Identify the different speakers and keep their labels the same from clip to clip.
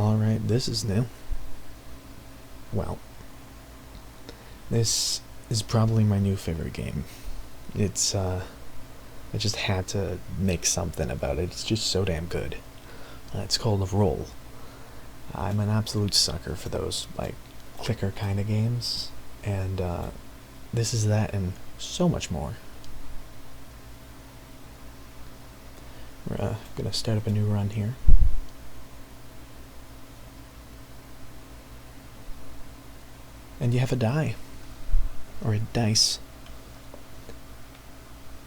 Speaker 1: Alright, this is new. Well, this is probably my new favorite game. It's, I just had to make something about it. It's just so damn good. It's called Roll. I'm an absolute sucker for those, like, clicker kind of games. And, this is that and so much more. We're gonna start up a new run here. And you have a die. Or a dice.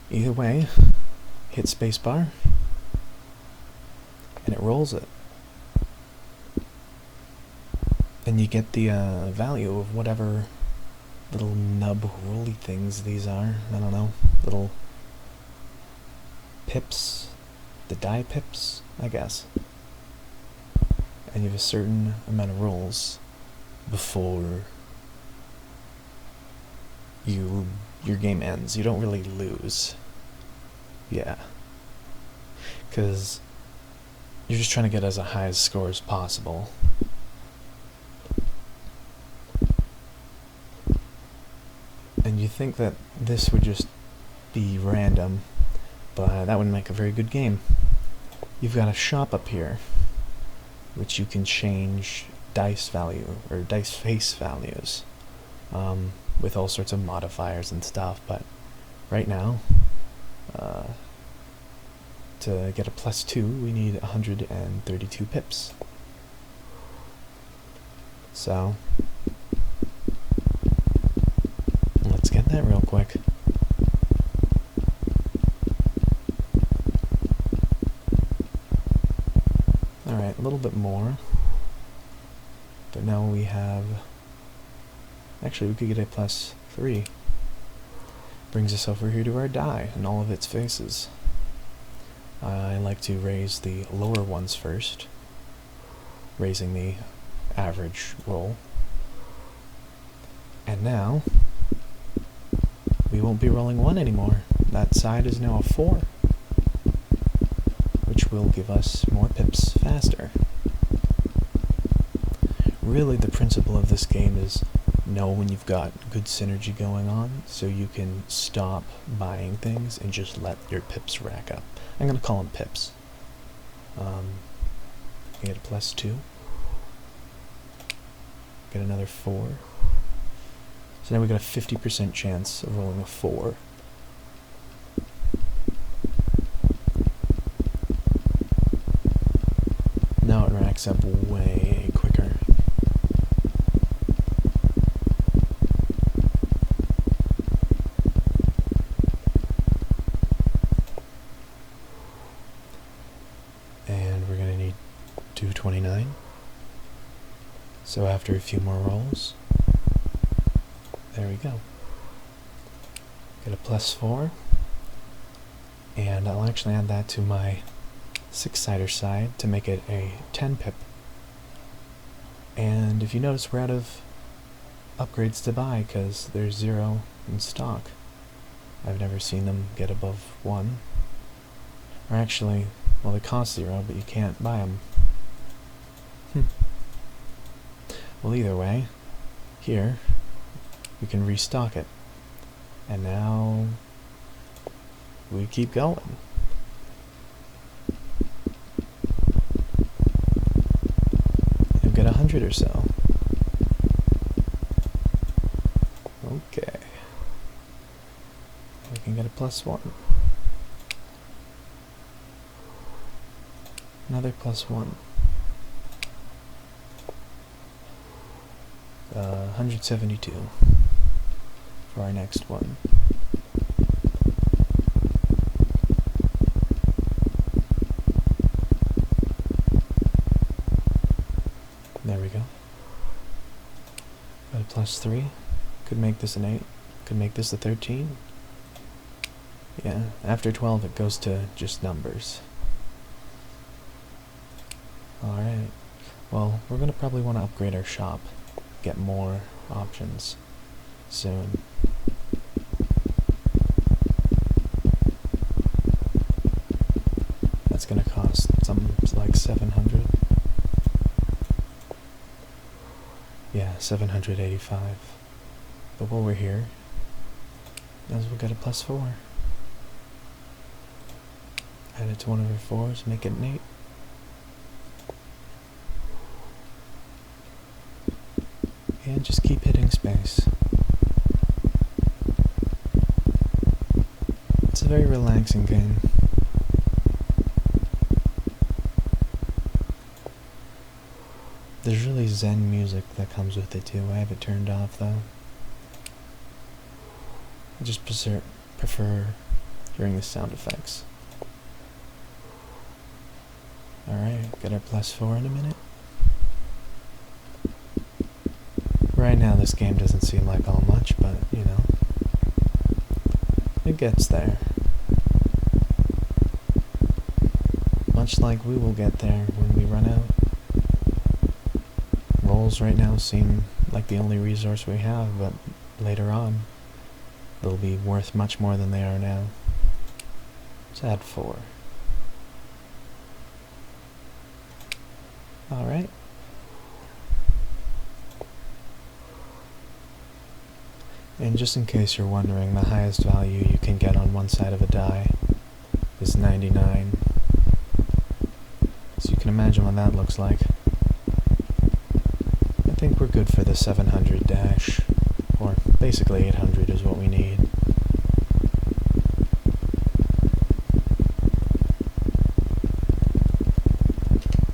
Speaker 1: Either way, hit spacebar, and it rolls it. And you get the value of whatever little nub rolly things these are. I don't know. Little pips. The die pips, I guess. And you have a certain amount of rolls before your game ends. You don't really lose. Yeah. Because you're just trying to get as high a score as possible. And you think that this would just be random, but that would make a very good game. You've got a shop up here, which you can change dice value, or dice face values, with all sorts of modifiers and stuff, but right now, to get a +2, we need 132 pips. So, let's get that real quick. Alright, a little bit more. But now we have... Actually, we could get a +3. Brings us over here to our die and all of its faces. I like to raise the lower ones first, raising the average roll. And now, we won't be rolling 1 anymore. That side is now a 4, which will give us more pips faster. Really, the principle of this game is know when you've got good synergy going on, so you can stop buying things and just let your pips rack up. I'm going to call them pips. Get a +2. Get another 4. So now we got a 50% chance of rolling a 4. Now it racks up way quicker. And we're going to need 229. So after a few more rolls, there we go. Get a +4. And I'll actually add that to my 6-sider side to make it a 10 pip. And if you notice, we're out of upgrades to buy because there's 0 in stock. I've never seen them get above 1. Or actually, well, they cost 0, but you can't buy them. Well, either way, here, we can restock it. And now, we keep going. And get 100 or so. Okay. We can get a +1. Another +1. 172 for our next one. There we go. Got a +3. Could make this an 8. Could make this a 13. Yeah, after 12 it goes to just numbers. Alright. Well, we're going to probably want to upgrade our shop. Get more options soon. That's gonna cost something like 700. Yeah, 785. But while we're here, might as well get a +4. Add it to one of our 4s, make it an 8. And just keep hitting space. It's a very relaxing game. There's really zen music that comes with it too. I have it turned off though. I just prefer hearing the sound effects. Alright, get our +4 in a minute. Right now this game doesn't seem like all much, but, you know, it gets there. Much like we will get there when we run out. Rolls right now seem like the only resource we have, but later on, they'll be worth much more than they are now. Let's add 4. Alright. And just in case you're wondering, the highest value you can get on one side of a die is 99. So you can imagine what that looks like. I think we're good for the 700 dash, or basically 800 is what we need.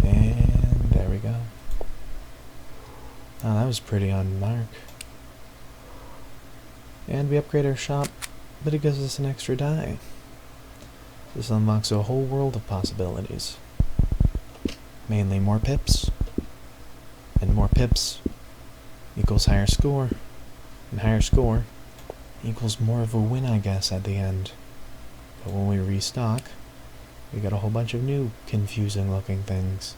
Speaker 1: And there we go. Oh, that was pretty on mark. And we upgrade our shop, but it gives us an extra die. This unlocks a whole world of possibilities. Mainly more pips, and more pips equals higher score, and higher score equals more of a win, I guess, at the end. But when we restock, we get a whole bunch of new confusing looking things.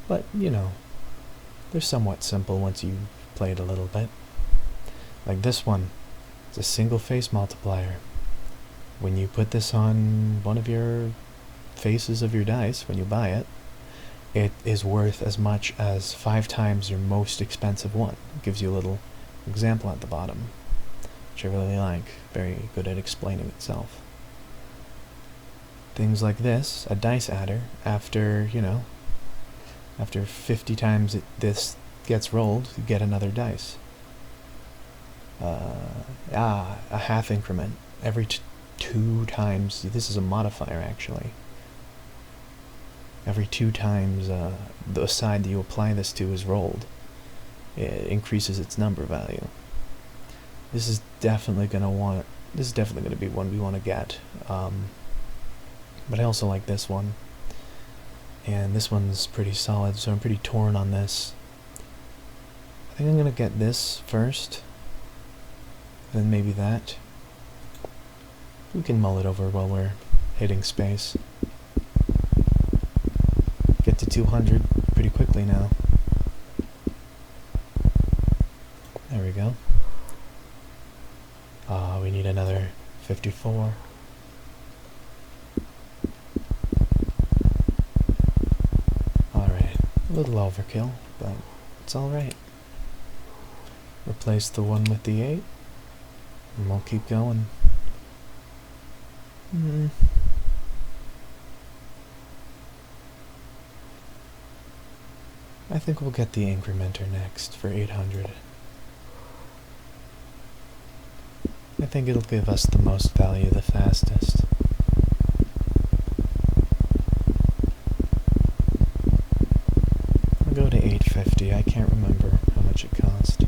Speaker 1: But, you know, they're somewhat simple once you play it a little bit. Like this one. It's a single face multiplier. When you put this on one of your faces of your dice, when you buy it, it is worth as much as 5 times your most expensive one. It gives you a little example at the bottom, which I really like. Very good at explaining itself. Things like this, a dice adder, after, you know, after 50 times this gets rolled, you get another dice. A half increment every 2 times. This is a modifier actually. Every 2 times the side that you apply this to is rolled, it increases its number value. This is definitely gonna be one we want to get. But I also like this one, and this one's pretty solid, so I'm pretty torn on this. I think I'm gonna get this first. Then maybe that. We can mull it over while we're hitting space. Get to 200 pretty quickly now. There we go. We need another 54. Alright, a little overkill, but it's alright. Replace the 1 with the 8. And we'll keep going. I think we'll get the incrementer next for 800. I think it'll give us the most value the fastest. I'll go to 850. I can't remember how much it cost.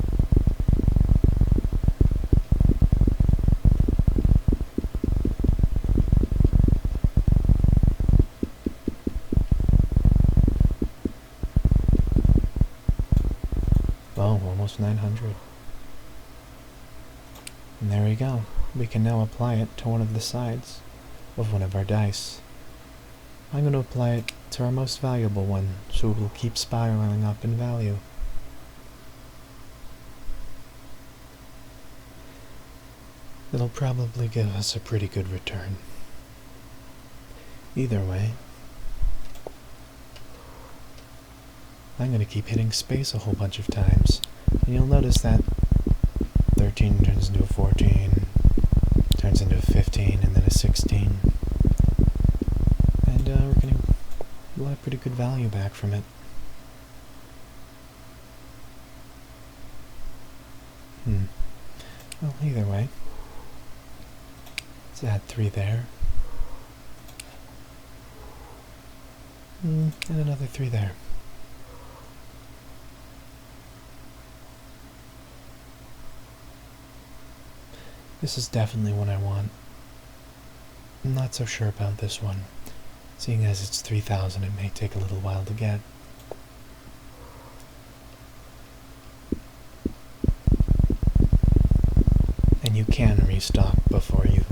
Speaker 1: Oh, almost 900. And there we go. We can now apply it to one of the sides of one of our dice. I'm going to apply it to our most valuable one, so it will keep spiraling up in value. It'll probably give us a pretty good return. Either way, I'm going to keep hitting space a whole bunch of times And you'll notice that 13 turns into a 14, turns into a 15, and then a 16. And we're getting a lot of pretty good value back from it. Well, either way, let's add 3 there. And another 3 there. This is definitely what I want. I'm not so sure about this one. Seeing as it's 3,000, it may take a little while to get. And you can restock before you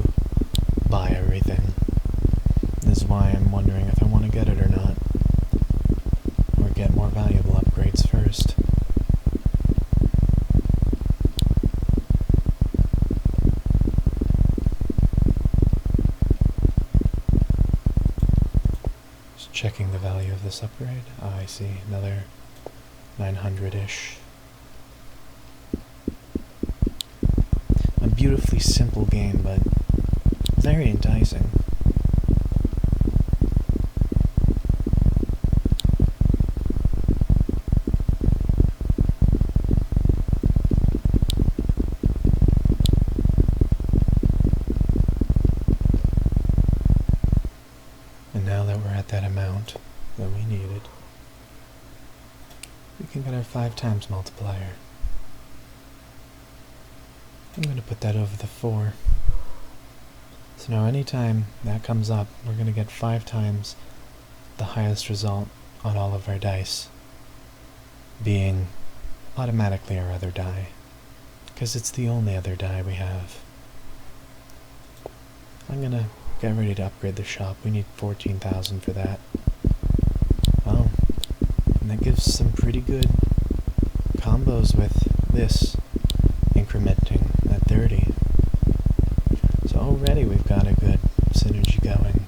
Speaker 1: buy everything. This is why I'm wondering if I want to get it or not. Or get more valuable upgrades first. Just checking the value of this upgrade. I see, another 900-ish. A beautifully simple game, but very enticing. And now that we're at that amount that we needed, we can get our 5 times multiplier. I'm going to put that over the 4. So now anytime that comes up, we're going to get 5 times the highest result on all of our dice, being automatically our other die, because it's the only other die we have. I'm going to get ready to upgrade the shop. We need 14,000 for that. Oh, and that gives some pretty good combos with this incrementing at 30. So already we've got a good synergy going.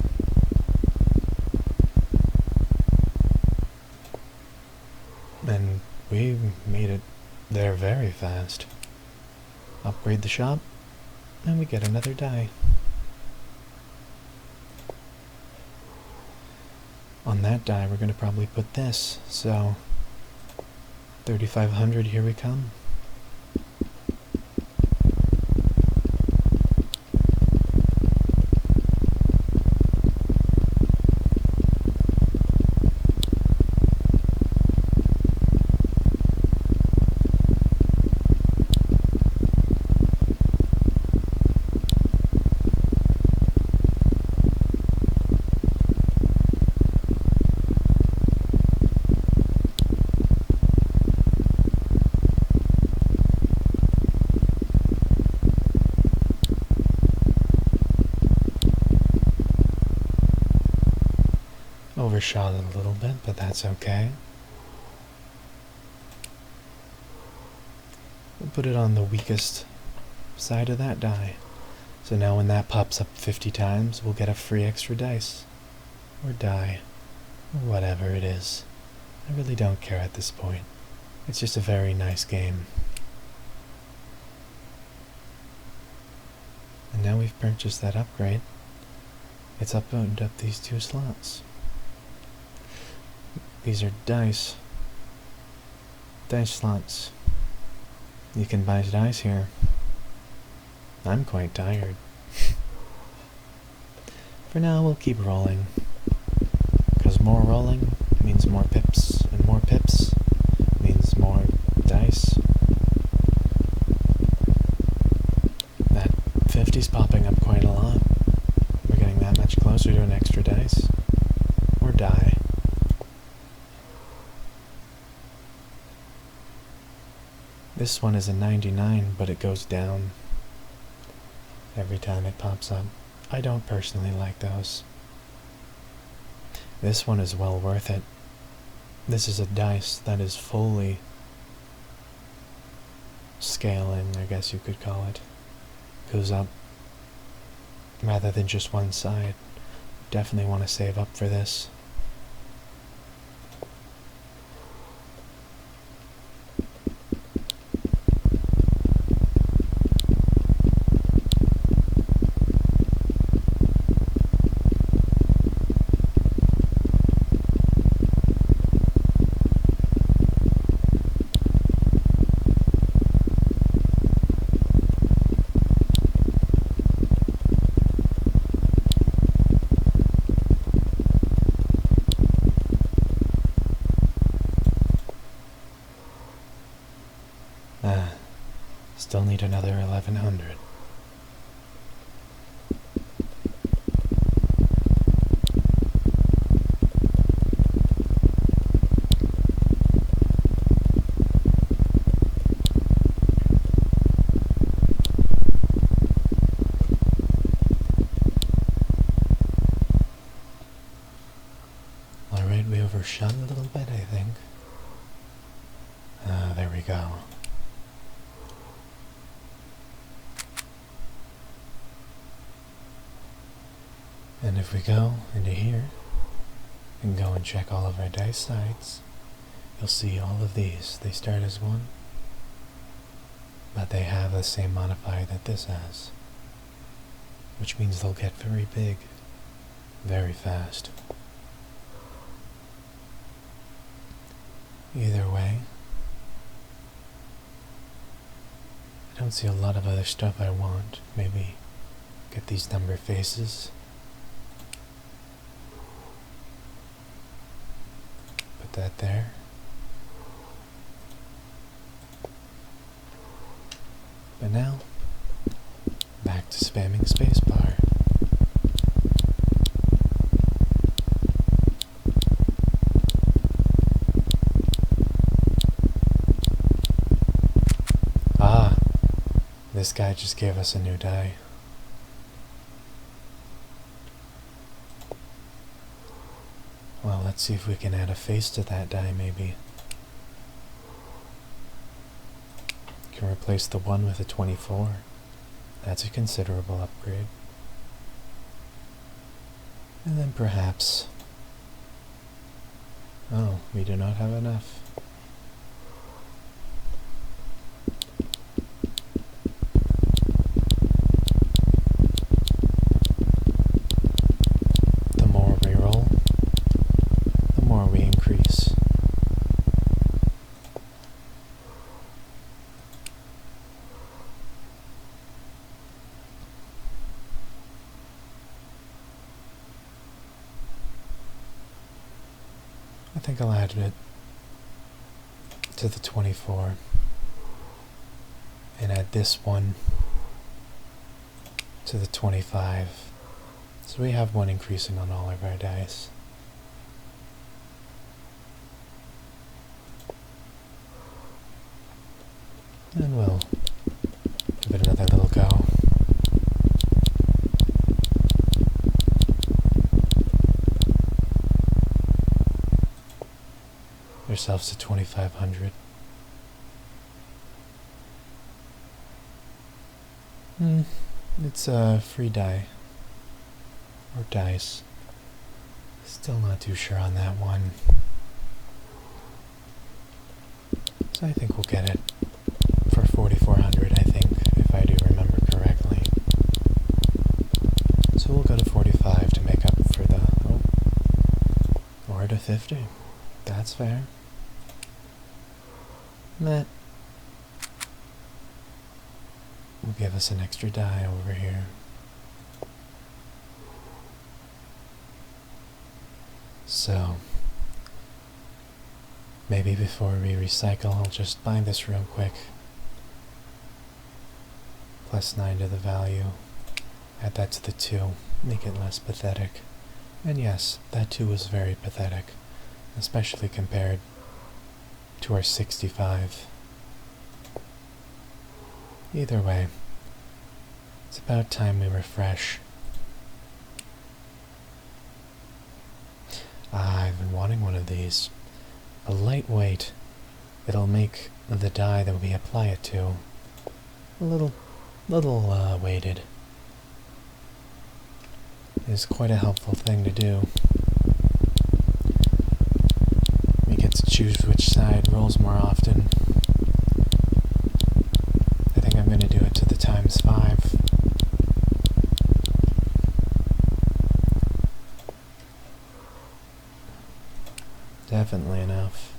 Speaker 1: And we made it there very fast. Upgrade the shop, and we get another die. On that die we're going to probably put this, so 3,500, here we come. Overshot it a little bit, but that's okay. We'll put it on the weakest side of that die. So now when that pops up 50 times, we'll get a free extra dice. Or die. Or whatever it is. I really don't care at this point. It's just a very nice game. And now we've purchased that upgrade. It's opened up these 2 slots. These are dice slots. You can buy dice here. I'm quite tired. For now, we'll keep rolling. Because more rolling means more pips, and more pips means more dice. That 50's popping up quite a lot. We're getting that much closer to an extra dice. Or die. This one is a 99, but it goes down every time it pops up. I don't personally like those. This one is well worth it. This is a dice that is fully scaling, I guess you could call it. Goes up rather than just one side. Definitely want to save up for this. still need another 1100. Alright, we overshot a little bit, I think. There we go. And if we go into here and go and check all of our dice sides, you'll see all of these. They start as 1, but they have the same modifier that this has, which means they'll get very big very fast. Either way, I don't see a lot of other stuff I want. Maybe get these number faces. Put that there. But now, back to spamming spacebar. This guy just gave us a new die. Well, let's see if we can add a face to that die, maybe. Can replace the 1 with a 24. That's a considerable upgrade. And then perhaps... Oh, we do not have enough. I think I'll add it to the 24 and add this one to the 25. So we have one increasing on all of our dice. And we'll give it another little go. Ourselves to 2,500. It's a free die. Or dice. Still not too sure on that one. So I think we'll get it for 4,400, I think, if I do remember correctly. So we'll go to 45 to make up for the... Oh. Or to 50. That's fair. That will give us an extra die over here. So, maybe before we recycle, I'll just buy this real quick. +9 to the value. Add that to the 2. Make it less pathetic. And yes, that 2 was very pathetic, especially compared to our 65. Either way, it's about time we refresh. I've been wanting one of these. A lightweight. It'll make the die that we apply it to a little weighted. It's quite a helpful thing to do. We get to choose which side rolls more often. I think I'm going to do it to the ×5. Definitely enough.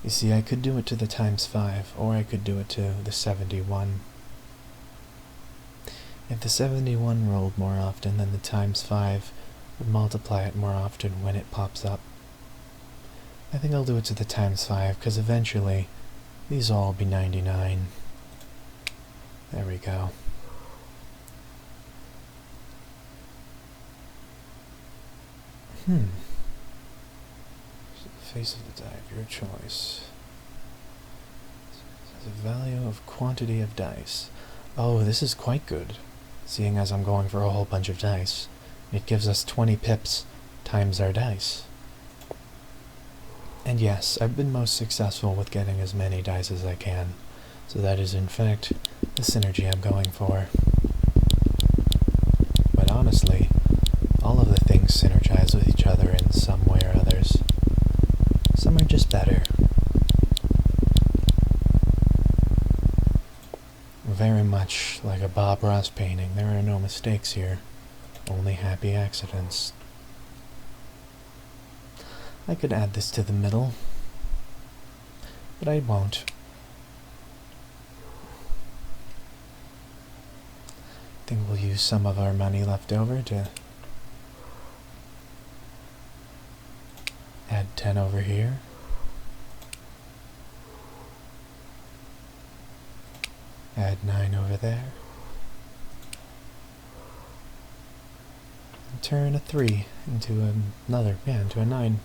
Speaker 1: You see, I could do it to the ×5, or I could do it to the 71. If the 71 rolled more often, then the ×5 would multiply it more often when it pops up. I think I'll do it to the ×5, because eventually these will all be 99. There we go. Face of the die of your choice. The value of quantity of dice. Oh, this is quite good, seeing as I'm going for a whole bunch of dice. It gives us 20 pips times our dice. And yes, I've been most successful with getting as many dice as I can, so that is in fact the synergy I'm going for. But honestly, all of the things synergize with each other in some way or others. Some are just better. Very much like a Bob Ross painting, there are no mistakes here, only happy accidents. I could add this to the middle, but I won't. I think we'll use some of our money left over to add 10 over here. Add 9 over there. And turn a 3 into another, into a 9.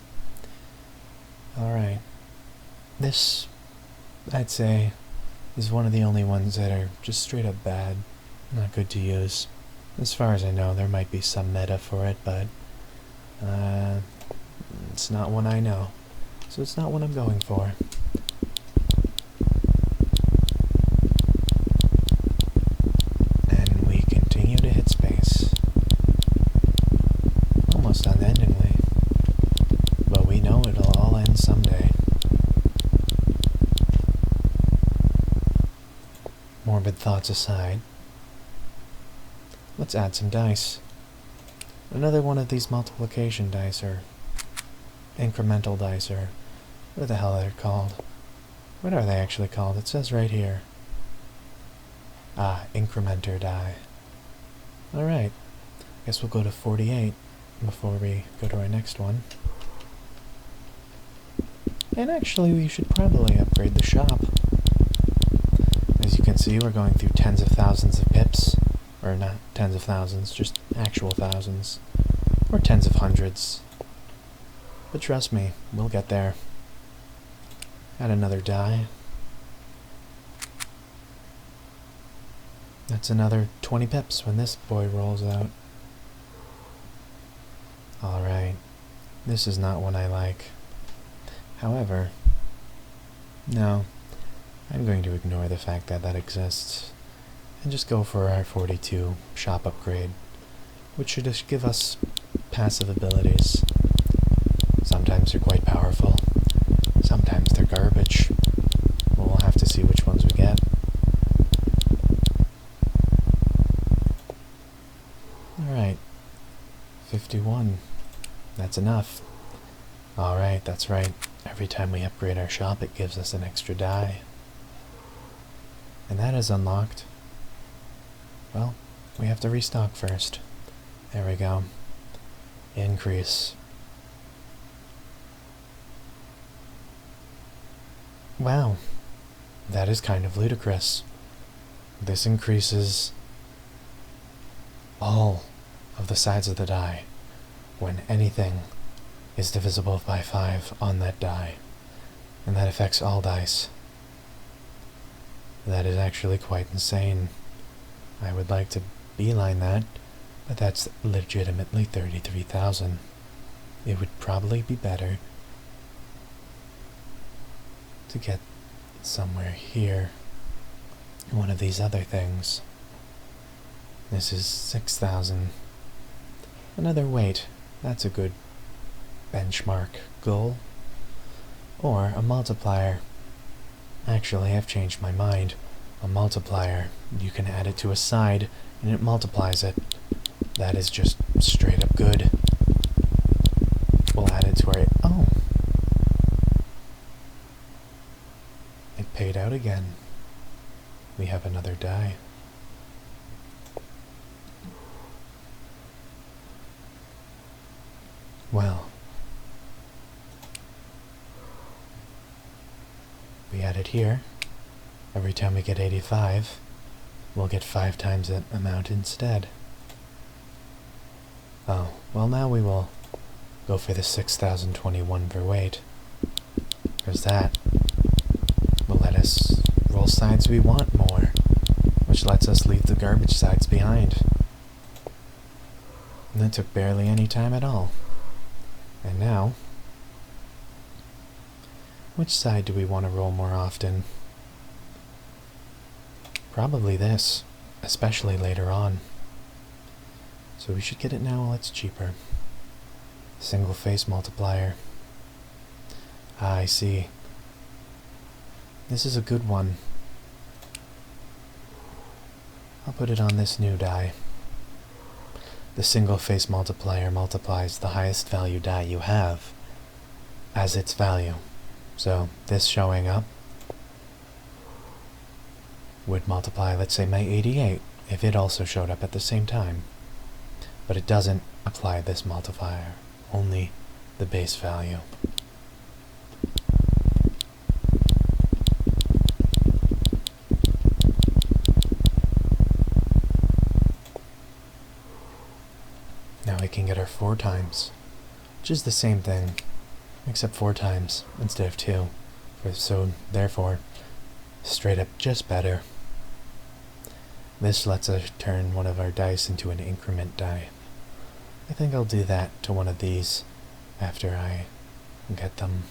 Speaker 1: Alright. This, I'd say, is one of the only ones that are just straight up bad. Not good to use. As far as I know, there might be some meta for it, but it's not one I know. So it's not one I'm going for. And we continue to hit space. Almost unendingly. But we know it'll all end someday. Morbid thoughts aside, let's add some dice. Another one of these multiplication dice, or incremental dice, or what the hell they're called. What are they actually called? It says right here. Ah, incrementer die. Alright, guess we'll go to 48 before we go to our next one. And actually, we should probably upgrade the shop. As you can see, we're going through tens of thousands of pips. Or not tens of thousands, just actual thousands. Or tens of hundreds. But trust me, we'll get there. Add another die. That's another 20 pips when this boy rolls out. Alright, this is not one I like. However, no, I'm going to ignore the fact that that exists, and just go for our 42 shop upgrade, which should just give us passive abilities. Sometimes they're quite powerful, sometimes they're garbage. We'll have to see which ones we get. Alright, 51. That's enough. Alright, that's right. Every time we upgrade our shop, it gives us an extra die. And that is unlocked. Well, we have to restock first. There we go. Increase. Wow. That is kind of ludicrous. This increases all of the sides of the die when anything is divisible by 5 on that die. And that affects all dice. That is actually quite insane. I would like to beeline that, but that's legitimately 33,000. It would probably be better to get somewhere here. One of these other things. This is 6,000. Another weight. That's a good benchmark goal. Or a multiplier. Actually, I've changed my mind. A multiplier. You can add it to a side, and it multiplies it. That is just straight up good. We'll add it to our... Oh! It paid out again. We have another die. Well. We add it here. Every time we get 85, we'll get 5 times that amount instead. Oh, well now we will go for the 6021 for weight, because that will let us roll sides we want more, which lets us leave the garbage sides behind. And that took barely any time at all. And now, which side do we want to roll more often? Probably this, especially later on. So we should get it now while it's cheaper. Single face multiplier. Ah, I see. This is a good one. I'll put it on this new die. The single face multiplier multiplies the highest value die you have as its value. So this showing up would multiply, let's say, my 88 if it also showed up at the same time. But it doesn't apply this multiplier, only the base value. Now we can get our 4 times, which is the same thing, except 4 times instead of 2. So therefore, straight up just better. This lets us turn one of our dice into an increment die. I think I'll do that to one of these after I get them.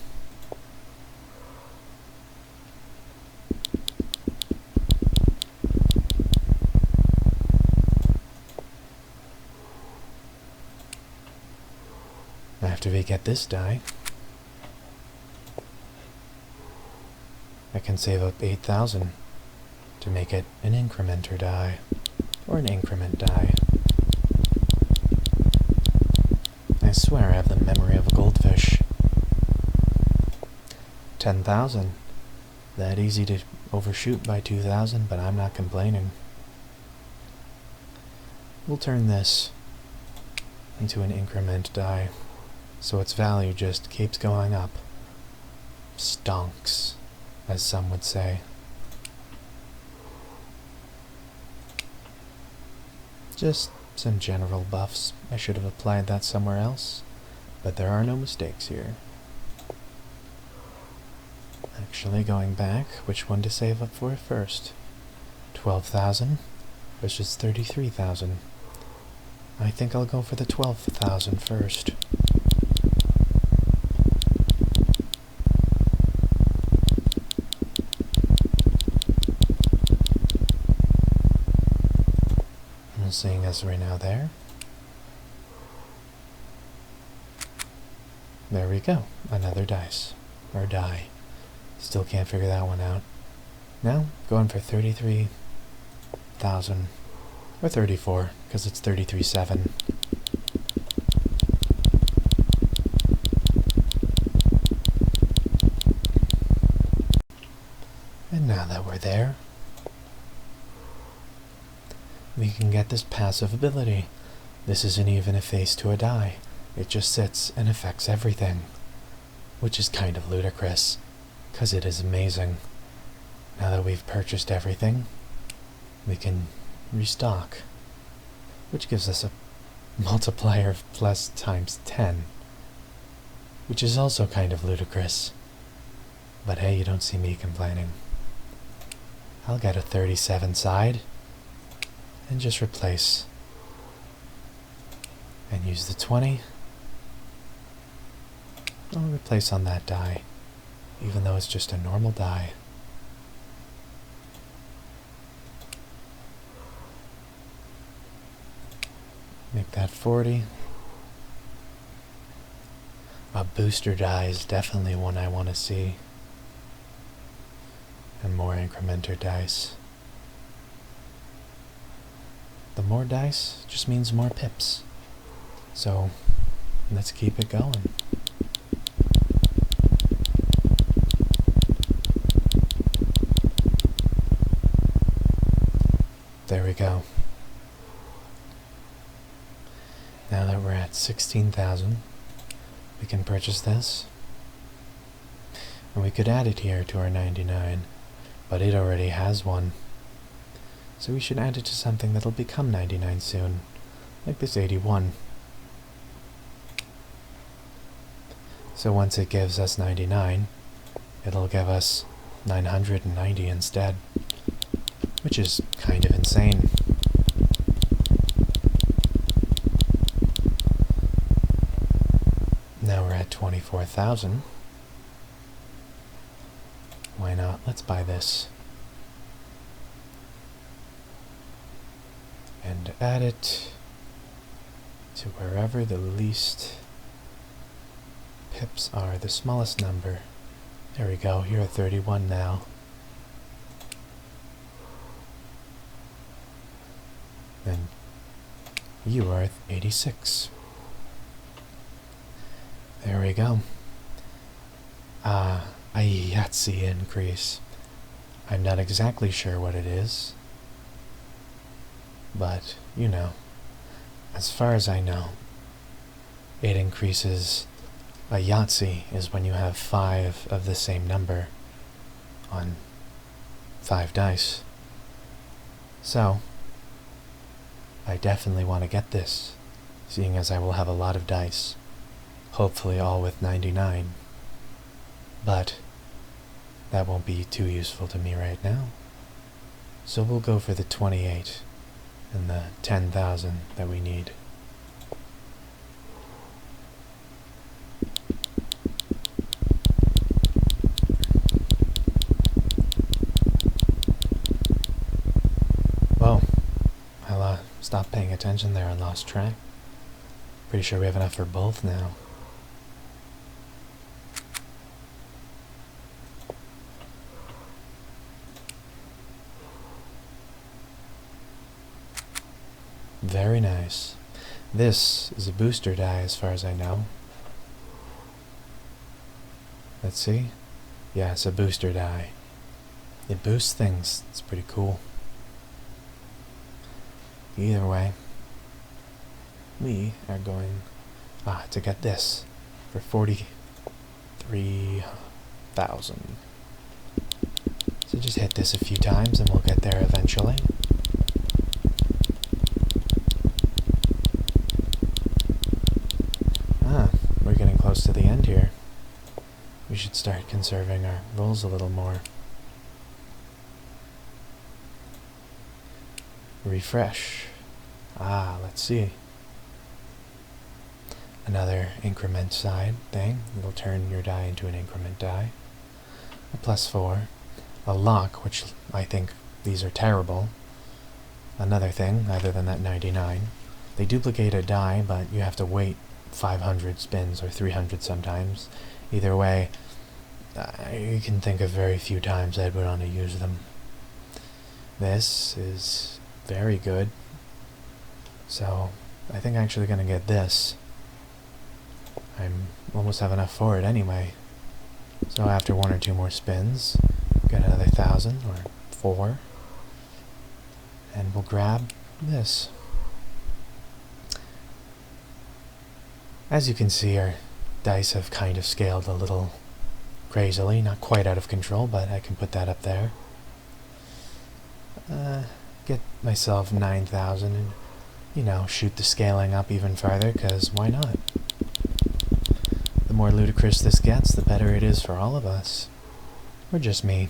Speaker 1: After we get this die, I can save up 8,000 to make it an incrementer die, or an increment die. I swear I have the memory of a goldfish. 10,000. That easy to overshoot by 2,000, but I'm not complaining. We'll turn this into an increment die, so its value just keeps going up. Stonks, as some would say. Just some general buffs. I should have applied that somewhere else, but there are no mistakes here. Actually, going back, which one to save up for first? 12,000 versus 33,000. I think I'll go for the 12,000 first. Seeing as we're now there. There we go. Another dice. Or die. Still can't figure that one out. Now, going for 33,000. Or 34, because it's 33.7. And now that we're there, we can get this passive ability. This isn't even a face to a die. It just sits and affects everything. Which is kind of ludicrous, because it is amazing. Now that we've purchased everything, we can restock, which gives us a multiplier of plus times 10, which is also kind of ludicrous. But hey, you don't see me complaining. I'll get a 37 side, and just replace and use the 20. I'll replace on that die, even though it's just a normal die. Make that 40. A booster die is definitely one I want to see. And more incrementer dice. The more dice just means more pips. So let's keep it going. There we go. Now that we're at 16,000, we can purchase this. And we could add it here to our 99, but it already has one. So we should add it to something that'll become 99 soon, like this 81. So once it gives us 99, it'll give us 990 instead, which is kind of insane. Now we're at 24,000. Why not? Let's buy this. And add it to wherever the least pips are, the smallest number. There we go, you're at 31 now. And you are at 86. There we go. A Yahtzee increase. I'm not exactly sure what it is, but, you know, as far as I know, it increases. A Yahtzee is when you have 5 of the same number on 5 dice. So, I definitely want to get this, seeing as I will have a lot of dice, hopefully all with 99. But that won't be too useful to me right now. So we'll go for the 28 and the 10,000 that we need. Whoa, I stopped paying attention there and lost track. Pretty sure we have enough for both now. Very nice. This is a booster die as far as I know. Let's see. Yeah, it's a booster die. It boosts things. It's pretty cool. Either way, we are going to get this for 43,000. So just hit this a few times and we'll get there eventually. We're getting close to the end here. We should start conserving our rolls a little more. Refresh. Let's see. Another increment side thing. It'll turn your die into an increment die. A +4. A lock, which I think these are terrible. Another thing, other than that 99. They duplicate a die, but you have to wait 500 spins or 300 sometimes. Either way, you can think of very few times I'd want to use them. This is very good. So I think I'm actually going to get this. I'm almost have enough for it anyway. So after 1 or 2 more spins, get another 1,000 or 4. And we'll grab this. As you can see, our dice have kind of scaled a little crazily. Not quite out of control, but I can put that up there. Get myself 9,000 and, you know, shoot the scaling up even farther, because why not? The more ludicrous this gets, the better it is for all of us. Or just me,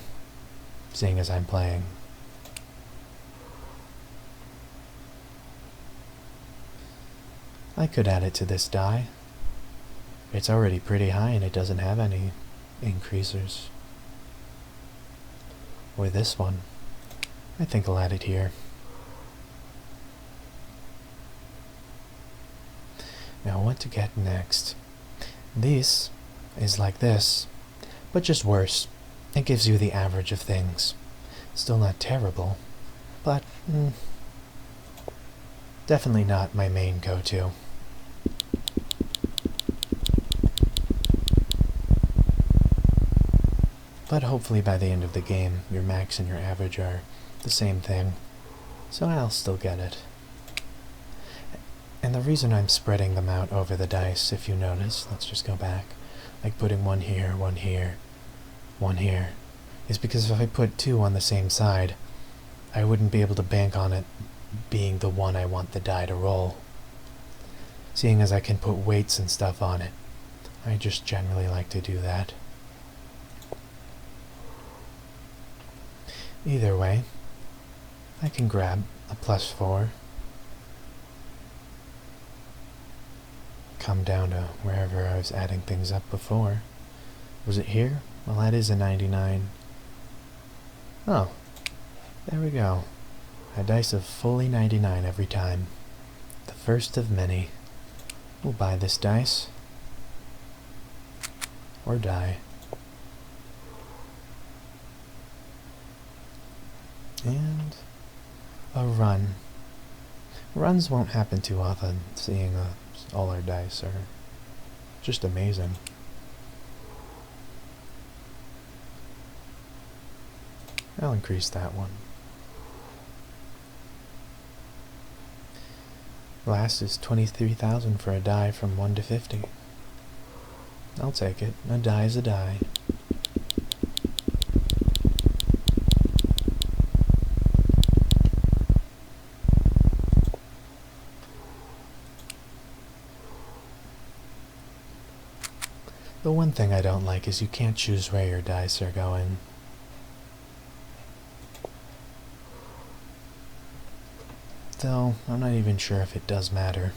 Speaker 1: seeing as I'm playing. I could add it to this die. It's already pretty high and it doesn't have any increasers. Or this one. I think I'll add it here. Now what to get next? This is like this, but just worse. It gives you the average of things. Still not terrible, but definitely not my main go-to. But hopefully by the end of the game, your max and your average are the same thing, so I'll still get it. And the reason I'm spreading them out over the dice, if you notice, let's just go back, like putting 1 here, 1 here, 1 here, is because if I put 2 on the same side, I wouldn't be able to bank on it being the one I want the die to roll. Seeing as I can put weights and stuff on it, I just generally like to do that. Either way, I can grab a +4, come down to wherever I was adding things up before. Was it here? Well, that is a 99. Oh, there we go. A dice of fully 99 every time. The first of many. We'll buy this dice. Or die. And a run. Runs won't happen too often, seeing all our dice are just amazing. I'll increase that one. Last is 23,000 for a die from 1 to 50. I'll take it. A die is a die. The one thing I don't like is you can't choose where your dice are going. Though, I'm not even sure if it does matter.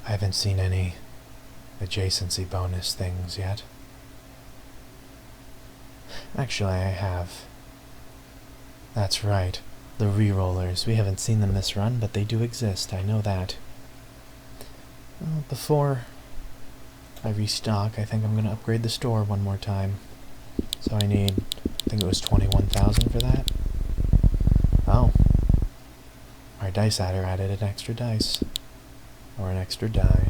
Speaker 1: I haven't seen any adjacency bonus things yet. Actually, I have. That's right, the rerollers. We haven't seen them this run, but they do exist, I know that. Well, before I restock, I think I'm going to upgrade the store one more time. So I need, I think it was 21,000 for that. Oh. Our dice adder added an extra dice. Or an extra die.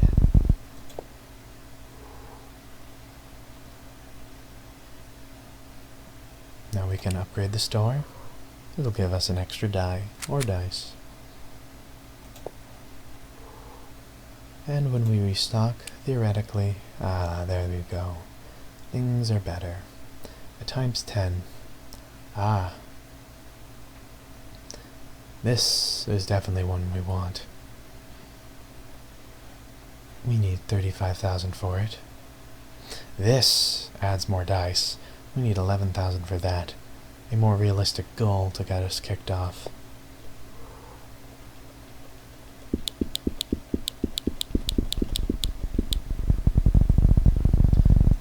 Speaker 1: Now we can upgrade the store. It'll give us an extra die, or dice. And when we restock, theoretically, there we go. Things are better. A ×10. This is definitely one we want. We need 35,000 for it. This adds more dice. We need 11,000 for that. A more realistic goal to get us kicked off.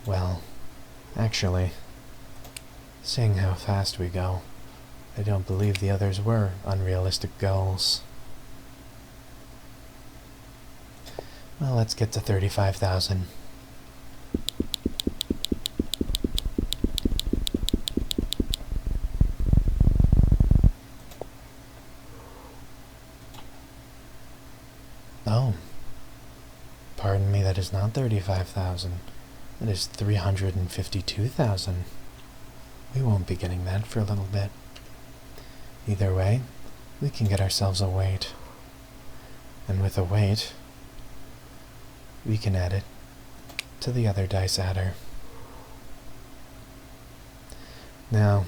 Speaker 1: Well, actually, seeing how fast we go, I don't believe the others were unrealistic goals. Well, let's get to 35,000. Oh. Pardon me, that is not 35,000. That is 352,000. We won't be getting that for a little bit. Either way, we can get ourselves a weight. And with a weight, we can add it to the other dice adder. Now,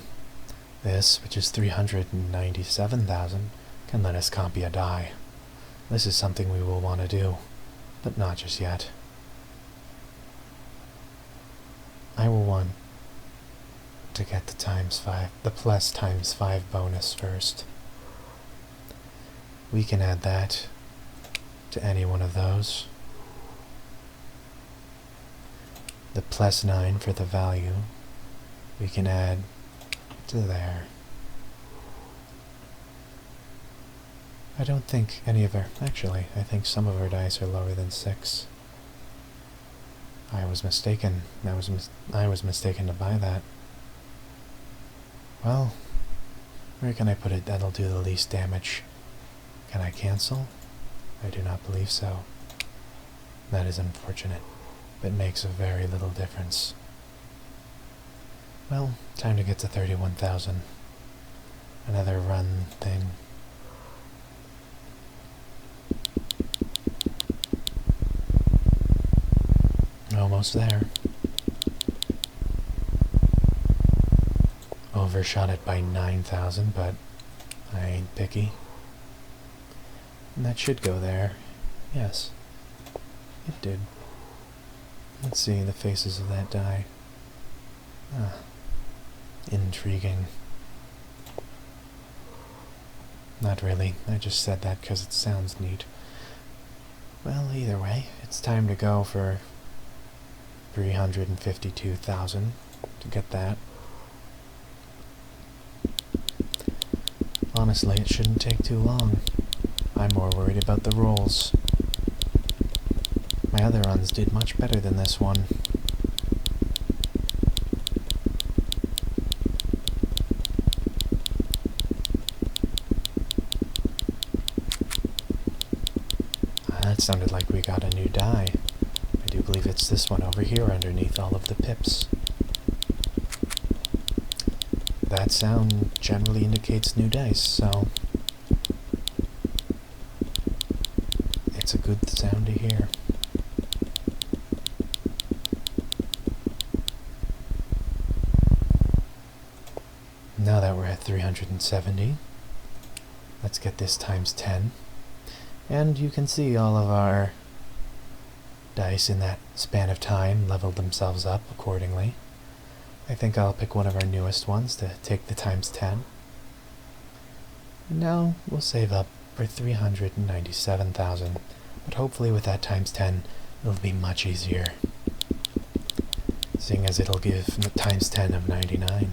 Speaker 1: this, which is 397,000, can let us copy a die. This is something we will want to do, but not just yet. I will want to get the ×5, the +5 bonus first. We can add that to any one of those. The +9 for the value we can add to there. I don't think any of our, actually, I think some of our dice are lower than 6. I was mistaken. I was mistaken to buy that. Well, where can I put it that'll do the least damage? Can I cancel? I do not believe so. That is unfortunate, but makes a very little difference. Well, time to get to 31,000. Another run thing. Almost there. Overshot it by 9,000, but I ain't picky. And that should go there. Yes, it did. Let's see the faces of that die. Ah, intriguing. Not really, I just said that because it sounds neat. Well, either way, it's time to go for 352,000 to get that. Honestly, it shouldn't take too long. I'm more worried about the rolls. My other runs did much better than this one. That sounded like we got a new die. I do believe it's this one over here underneath all of the pips. That sound generally indicates new dice, so it's a good sound to hear. Now that we're at 370, let's get this times 10. And you can see all of our dice in that span of time leveled themselves up accordingly. I think I'll pick one of our newest ones to take the times 10. And now we'll save up for 397,000, but hopefully with that times 10 it'll be much easier, seeing as it'll give times 10 of 99.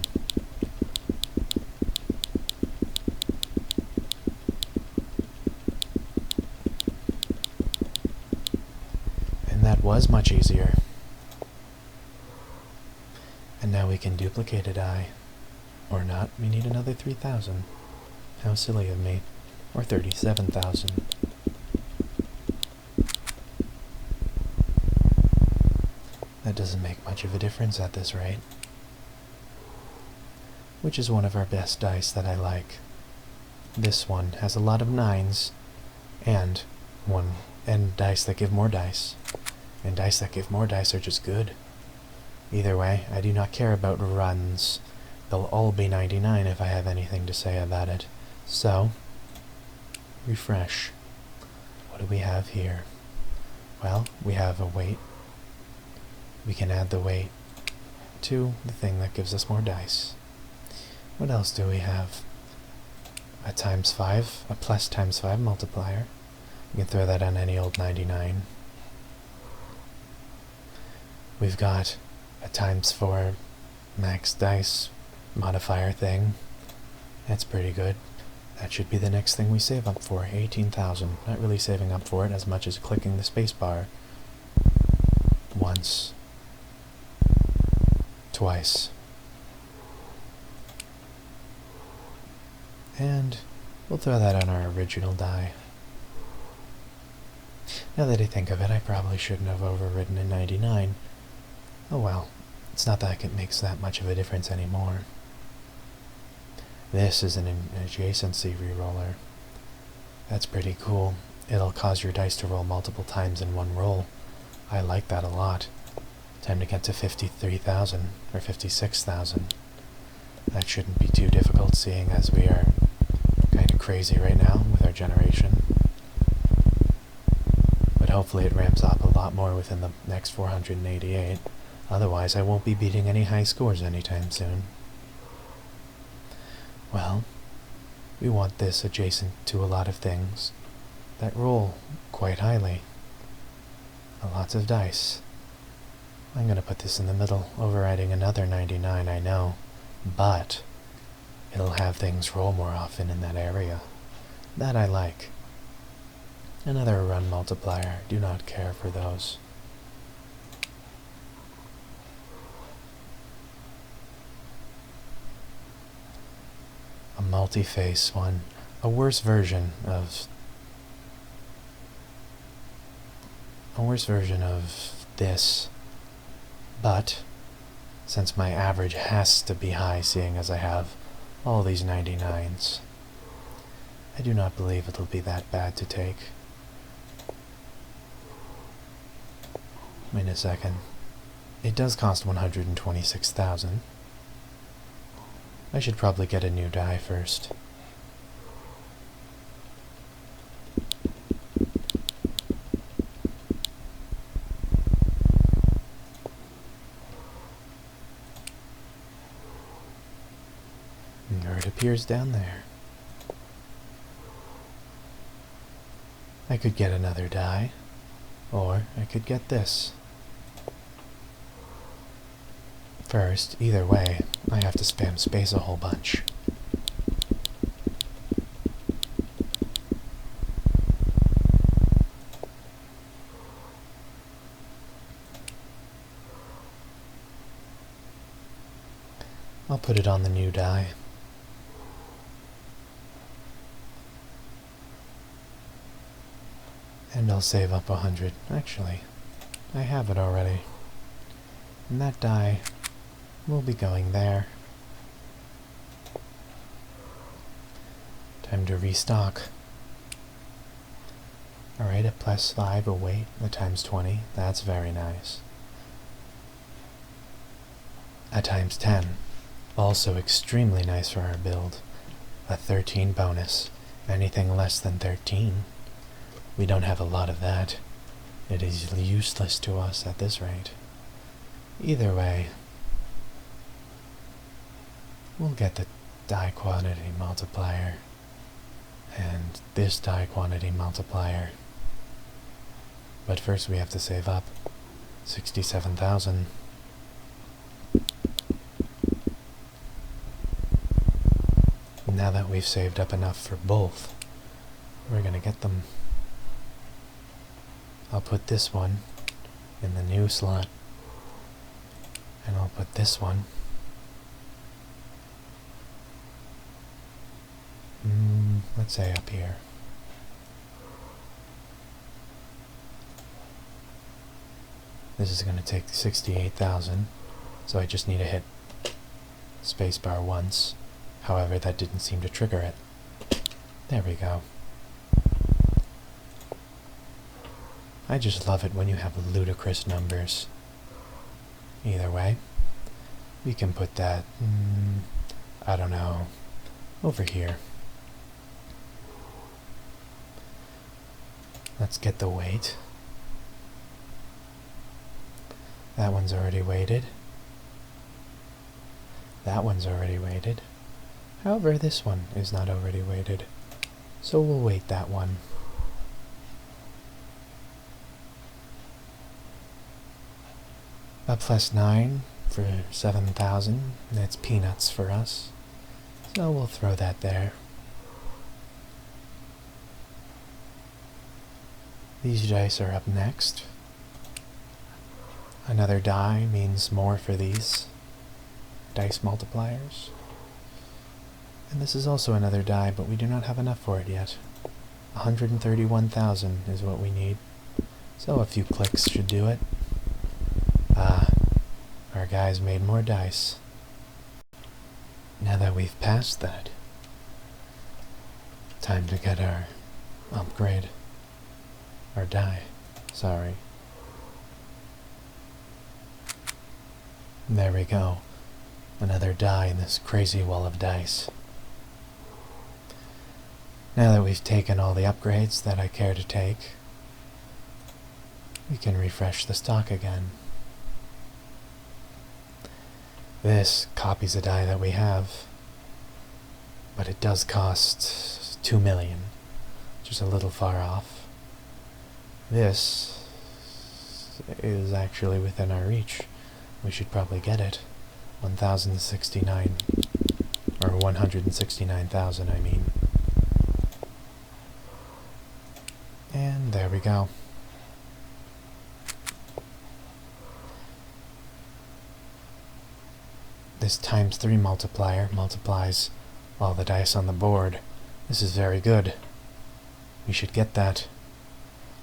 Speaker 1: That was much easier. And now we can duplicate a die. Or not, we need another 3,000. How silly of me. Or 37,000. That doesn't make much of a difference at this rate. Which is one of our best dice that I like. This one has a lot of 9s, and dice that give more dice. And dice that give more dice are just good. Either way, I do not care about runs. They'll all be 99 if I have anything to say about it. So, refresh. What do we have here? Well, we have a weight. We can add the weight to the thing that gives us more dice. What else do we have? A times 5, a plus times 5 multiplier. You can throw that on any old 99. We've got a times 4 max dice modifier thing. That's pretty good. That should be the next thing we save up for, 18,000. Not really saving up for it as much as clicking the spacebar once, twice. And we'll throw that on our original die. Now that I think of it, I probably shouldn't have overridden a 99. Oh well, it's not like it makes that much of a difference anymore. This is an adjacency reroller. That's pretty cool. It'll cause your dice to roll multiple times in one roll. I like that a lot. Time to get to 53,000, or 56,000. That shouldn't be too difficult, seeing as we are kind of crazy right now with our generation. But hopefully it ramps up a lot more within the next 488. Otherwise, I won't be beating any high scores anytime soon. Well, we want this adjacent to a lot of things that roll quite highly. Lots of dice. I'm going to put this in the middle, overriding another 99, I know, but it'll have things roll more often in that area. That I like. Another run multiplier. Do not care for those. A multi-face one. A worse version of this, but since my average has to be high, seeing as I have all these 99s, I do not believe it'll be that bad to take. Wait a second. It does cost 126,000. I should probably get a new die first. Or it appears down there. I could get another die, or I could get this. First, either way, I have to spam space a whole bunch. I'll put it on the new die. And I'll save up 100. Actually, I have it already. And that die will be going there. Time to restock. Alright, a +5, a weight, a ×20. That's very nice. A ×10. Also extremely nice for our build. A 13 bonus. Anything less than 13. We don't have a lot of that. It is useless to us at this rate. Either way, we'll get the die quantity multiplier and this die quantity multiplier. But first we have to save up 67,000. Now that we've saved up enough for both, we're gonna get them. I'll put this one in the new slot, and I'll put this one let's say up here. This is going to take 68,000, so I just need to hit spacebar once. However, that didn't seem to trigger it. There we go. I just love it when you have ludicrous numbers. Either way, we can put that, I don't know, over here. Let's get the weight. That one's already weighted. That one's already weighted. However, this one is not already weighted, so we'll weight that one. A +9 for 7,000. That's peanuts for us, so we'll throw that there. These dice are up next. Another die means more for these dice multipliers. And this is also another die, but we do not have enough for it yet. 131,000 is what we need. So a few clicks should do it. Our guys made more dice. Now that we've passed that, time to get our upgrade. Our die, sorry. There we go. Another die in this crazy wall of dice. Now that we've taken all the upgrades that I care to take, we can refresh the stock again. This copies a die that we have, but it does cost 2 million, just a little far off. This is actually within our reach. We should probably get it. 1,069, or 169,000, I mean. And there we go. This ×3 multiplier multiplies all the dice on the board. This is very good. We should get that.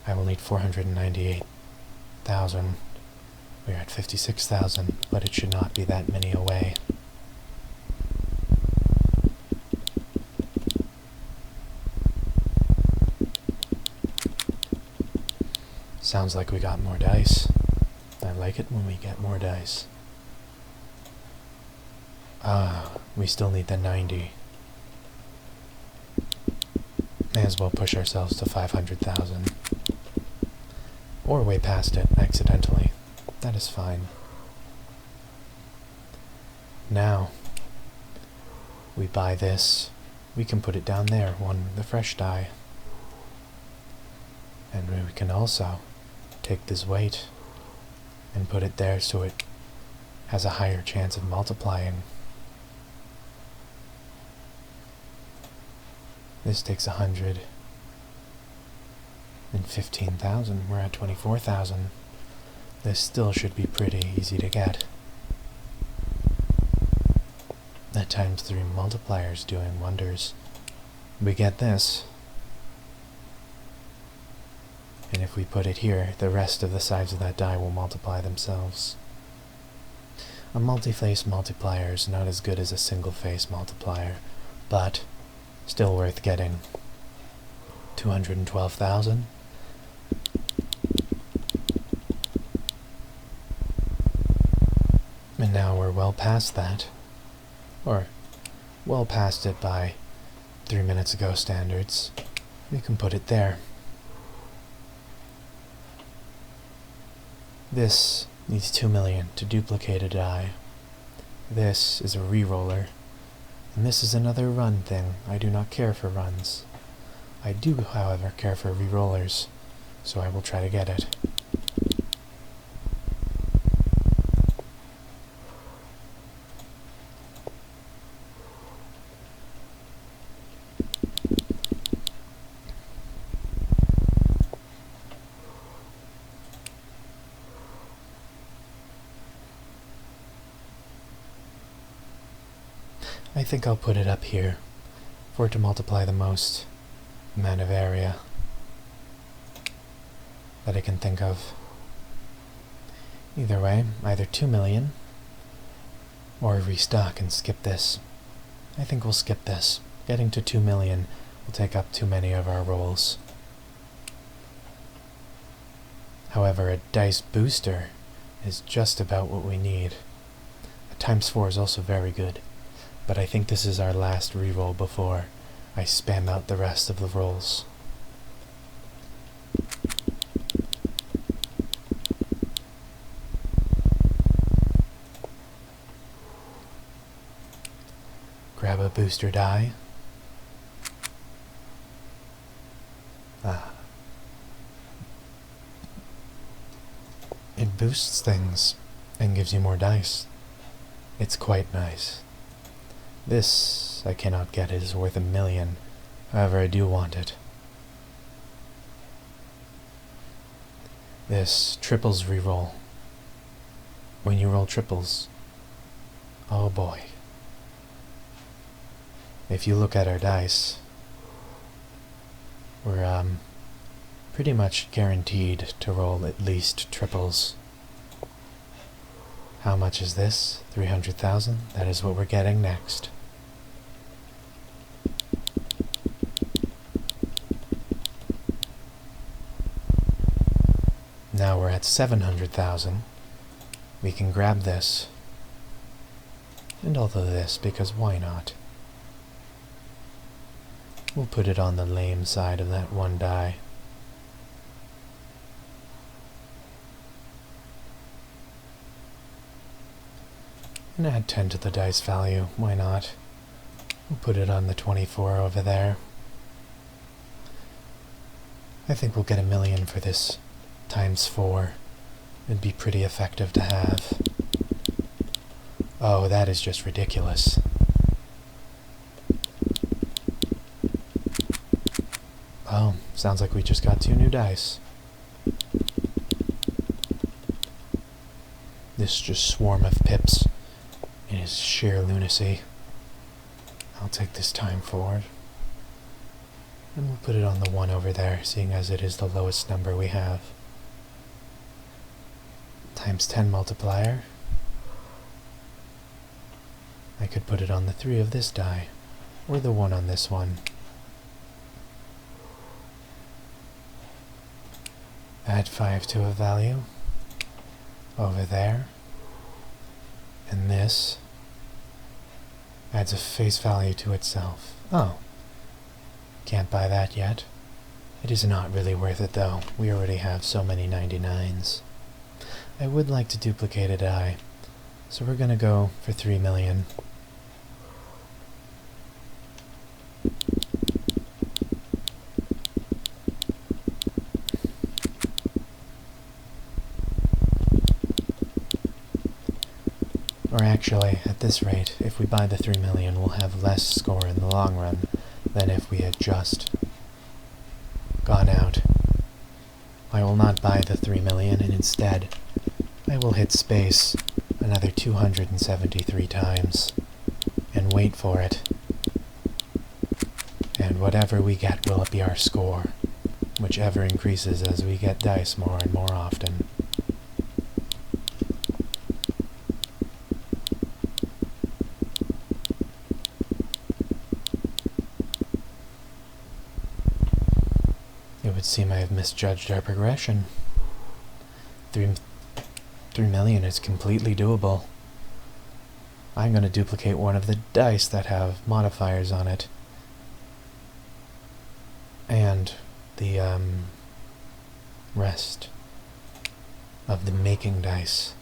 Speaker 1: I will need 498,000. We're at 56,000, but it should not be that many away. Sounds like we got more dice. I like it when we get more dice. We still need the 90. May as well push ourselves to 500,000. Or way past it, accidentally. That is fine. Now, We buy this, we can put it down there, the fresh die. And we can also take this weight and put it there so it has a higher chance of multiplying. This takes 115,000. We're at 24,000. This still should be pretty easy to get. That times 3 multiplier is doing wonders. We get this. And if we put it here, the rest of the sides of that die will multiply themselves. A multi-face multiplier is not as good as a single-face multiplier, but still worth getting. 212,000. And now we're well past that. Or, well past it by 3 minutes ago standards. We can put it there. This needs 2 million to duplicate a die. This is a re-roller. And this is another run thing. I do not care for runs. I do, however, care for re-rollers, so I will try to get it. I think I'll put it up here for it to multiply the most amount of area that I can think of. Either way, either 2 million or restock and skip this. I think we'll skip this. Getting to 2 million will take up too many of our rolls. However, a dice booster is just about what we need. A ×4 is also very good. But I think this is our last reroll before I spam out the rest of the rolls. Grab a booster die. It boosts things and gives you more dice. It's quite nice. This I cannot get. It is worth 1 million. However, I do want it. This triples reroll. When you roll triples, oh boy. If you look at our dice, we're pretty much guaranteed to roll at least triples. How much is this? 300,000? That is what we're getting next. Now we're at 700,000. We can grab this. And also this, because why not? We'll put it on the lame side of that one die. And add 10 to the dice value, why not? We'll put it on the 24 over there. I think we'll get 1 million for this ×4. It'd be pretty effective to have. Oh, that is just ridiculous. Oh, sounds like we just got 2 new dice. This just swarm of pips. It is sheer lunacy. I'll take this ×4. And we'll put it on the 1 over there, seeing as it is the lowest number we have. ×10 multiplier. I could put it on the 3 of this die, or the 1 on this one. Add 5 to a value. Over there. And this adds a face value to itself. Oh. Can't buy that yet. It is not really worth it though. We already have so many 99s. I would like to duplicate a die, so we're gonna go for 3 million. Actually, at this rate, if we buy the 3 million, we'll have less score in the long run than if we had just gone out. I will not buy the 3 million, and instead, I will hit space another 273 times and wait for it. And whatever we get will be our score, whichever increases as we get dice more and more often. It would seem I have misjudged our progression. 3 million is completely doable. I'm going to duplicate one of the dice that have modifiers on it. And the rest of the making dice.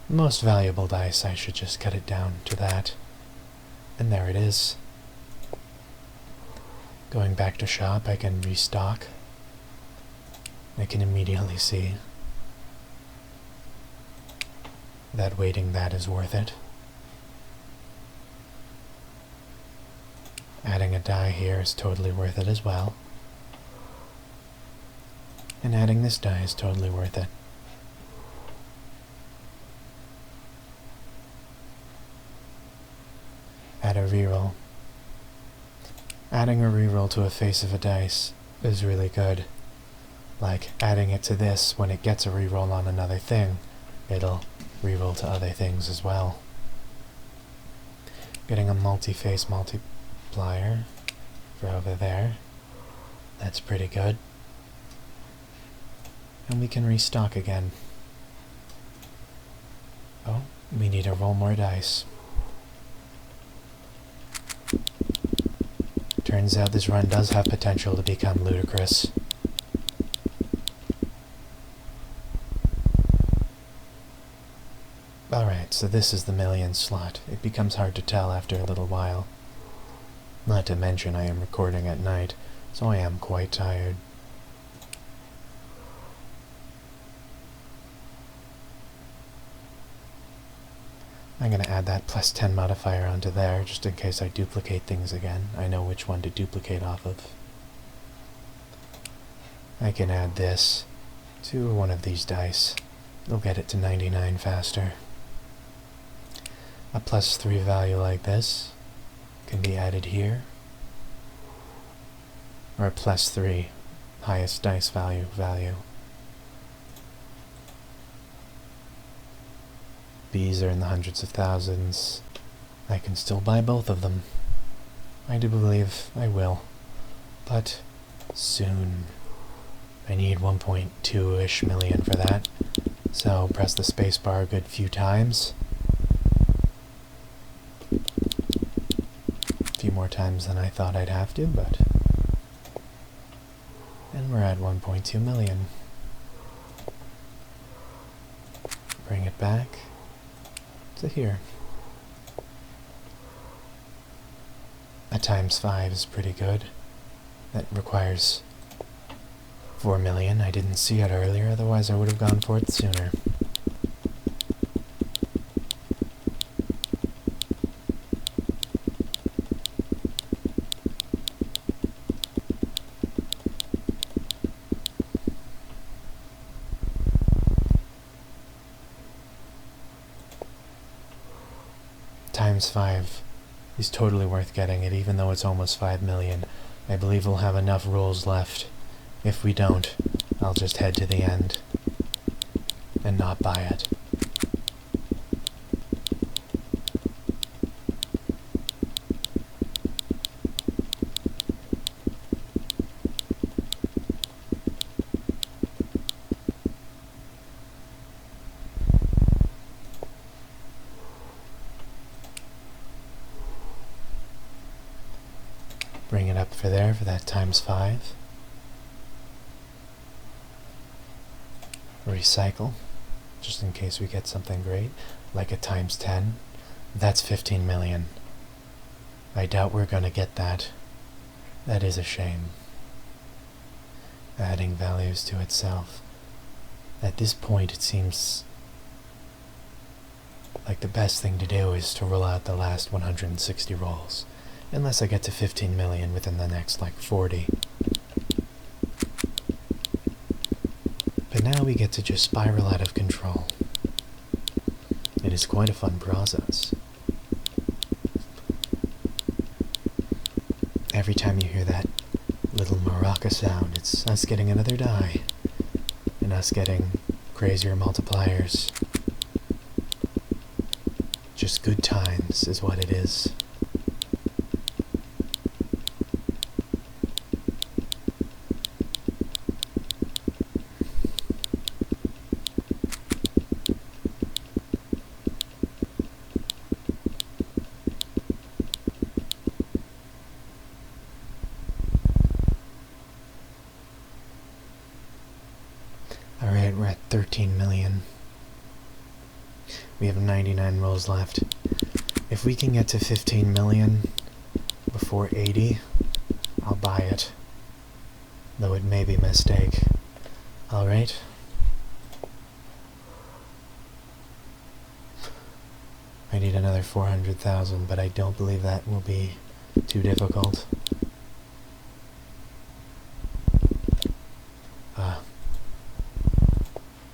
Speaker 1: Most valuable dice, I should just cut it down to that. And there it is. Going back to shop, I can restock. I can immediately see that waiting that is worth it. Adding a die here is totally worth it as well. And adding this die is totally worth it. Add a reroll. Adding a reroll to a face of a dice is really good. Like adding it to this, when it gets a reroll on another thing, it'll reroll to other things as well. Getting a multi-face multiplier for over there. That's pretty good. And we can restock again. Oh, we need to roll more dice. Turns out this run does have potential to become ludicrous. Alright, so this is the million slot. It becomes hard to tell after a little while. Not to mention I am recording at night, so I am quite tired. I'm going to add that plus 10 modifier onto there, just in case I duplicate things again. I know which one to duplicate off of. I can add this to one of these dice. It'll get it to 99 faster. A plus 3 value like this can be added here. Or a plus 3 highest dice value. These are in the hundreds of thousands. I can still buy both of them. I do believe I will. But soon. I need 1.2-ish million for that. So press the spacebar a good few times. A few more times than I thought I'd have to, but... And we're at 1.2 million. Bring it back to here. A times 5 is pretty good. That requires 4 million. I didn't see it earlier, otherwise I would have gone for it sooner. Times 5 is totally worth getting it, even though it's almost 5 million. I believe we'll have enough rolls left. If we don't, I'll just head to the end and not buy it. Bring it up for there for that times 5. Recycle, just in case we get something great, like a times 10. That's 15 million. I doubt we're gonna get that. That is a shame. Adding values to itself. At this point it seems like the best thing to do is to roll out the last 160 rolls. Unless I get to 15 million within the next, like, 40. But now we get to just spiral out of control. It is quite a fun process. Every time you hear that little maraca sound, it's us getting another die, and us getting crazier multipliers. Just good times is what it is. Alright, we're at 13 million. We have 99 rolls left. If we can get to 15 million before 80, I'll buy it. Though it may be a mistake. Alright. I need another 400,000, but I don't believe that will be too difficult.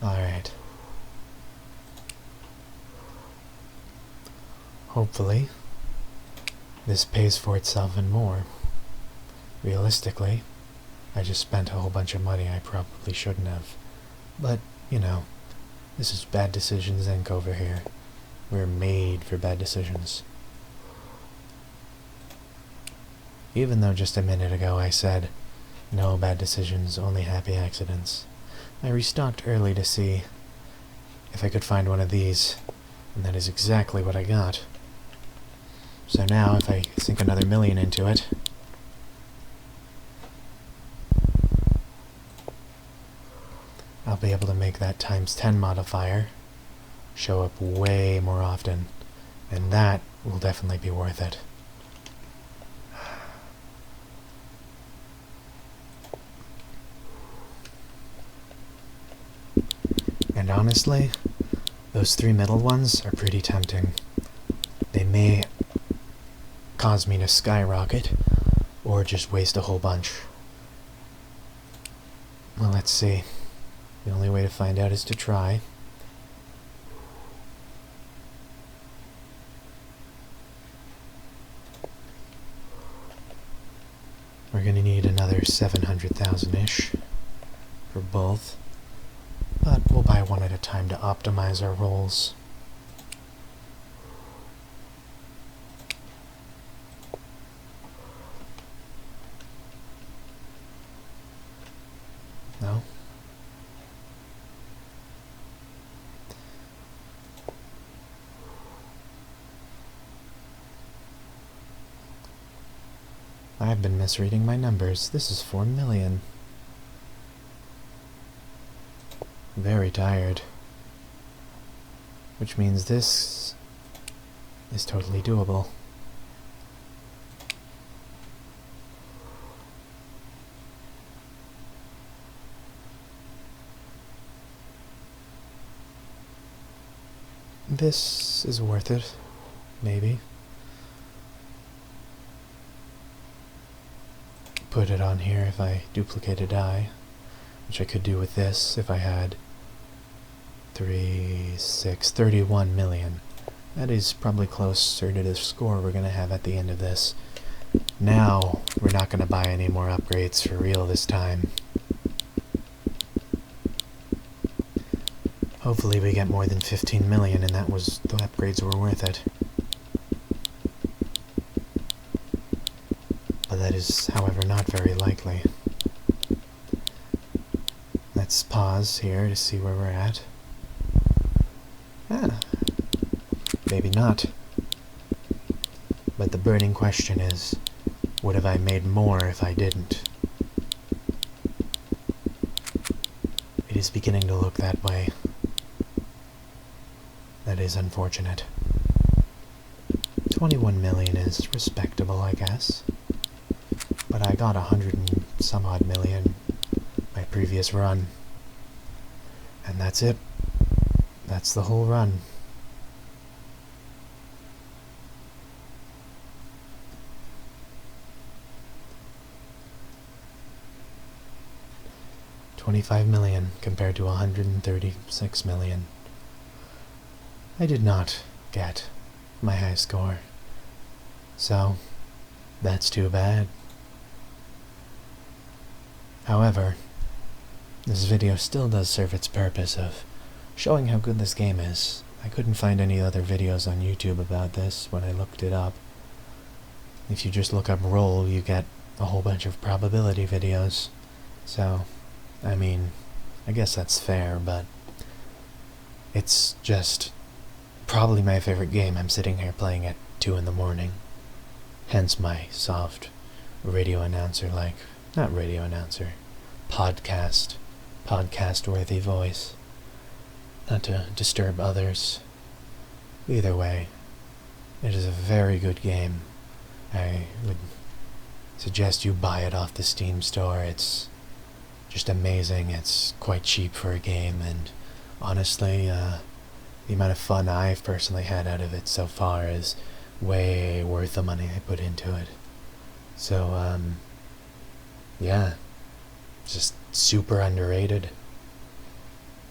Speaker 1: Alright. Hopefully, this pays for itself and more. Realistically, I just spent a whole bunch of money I probably shouldn't have. But, you know, this is Bad Decisions Inc. over here. We're made for bad decisions. Even though just a minute ago I said, no bad decisions, only happy accidents, I restocked early to see if I could find one of these, and that is exactly what I got. So now, if I sink another million into it, I'll be able to make that times 10 modifier show up way more often, and that will definitely be worth it. And honestly, those three middle ones are pretty tempting. They may cause me to skyrocket, or just waste a whole bunch. Well, let's see. The only way to find out is to try. We're going to need another 700,000-ish for both, but we'll buy one at a time to optimize our rolls. No? I've been misreading my numbers. This is 4 million. Very tired. Which means this is totally doable. This is worth it, maybe. Put it on here if I duplicate a die, which I could do with this if I had 31 million. That is probably closer to the score we're going to have at the end of this. Now, we're not going to buy any more upgrades for real this time. Hopefully we get more than 15 million and the upgrades were worth it. But that is, however, not very likely. Let's pause here to see where we're at. Maybe not. But the burning question is, would have I made more if I didn't? It is beginning to look that way. That is unfortunate. 21 million is respectable, I guess. But I got 100 and some odd million my previous run. And that's it. That's the whole run. 25 million compared to 136 million. I did not get my high score, so that's too bad. However, this video still does serve its purpose of showing how good this game is. I couldn't find any other videos on YouTube about this when I looked it up. If you just look up roll, you get a whole bunch of probability videos. So, I mean, I guess that's fair, but it's just probably my favorite game. I'm sitting here playing at 2 in the morning. Hence my soft radio announcer, not radio announcer, podcast-worthy voice. Not to disturb others. Either way, it is a very good game. I would suggest you buy it off the Steam store. It's just amazing. It's quite cheap for a game, and honestly, the amount of fun I've personally had out of it so far is way worth the money I put into it. So, yeah, just super underrated.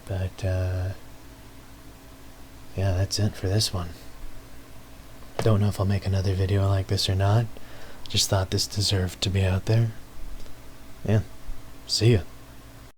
Speaker 1: But, yeah, that's it for this one. Don't know if I'll make another video like this or not. Just thought this deserved to be out there. Yeah, see ya.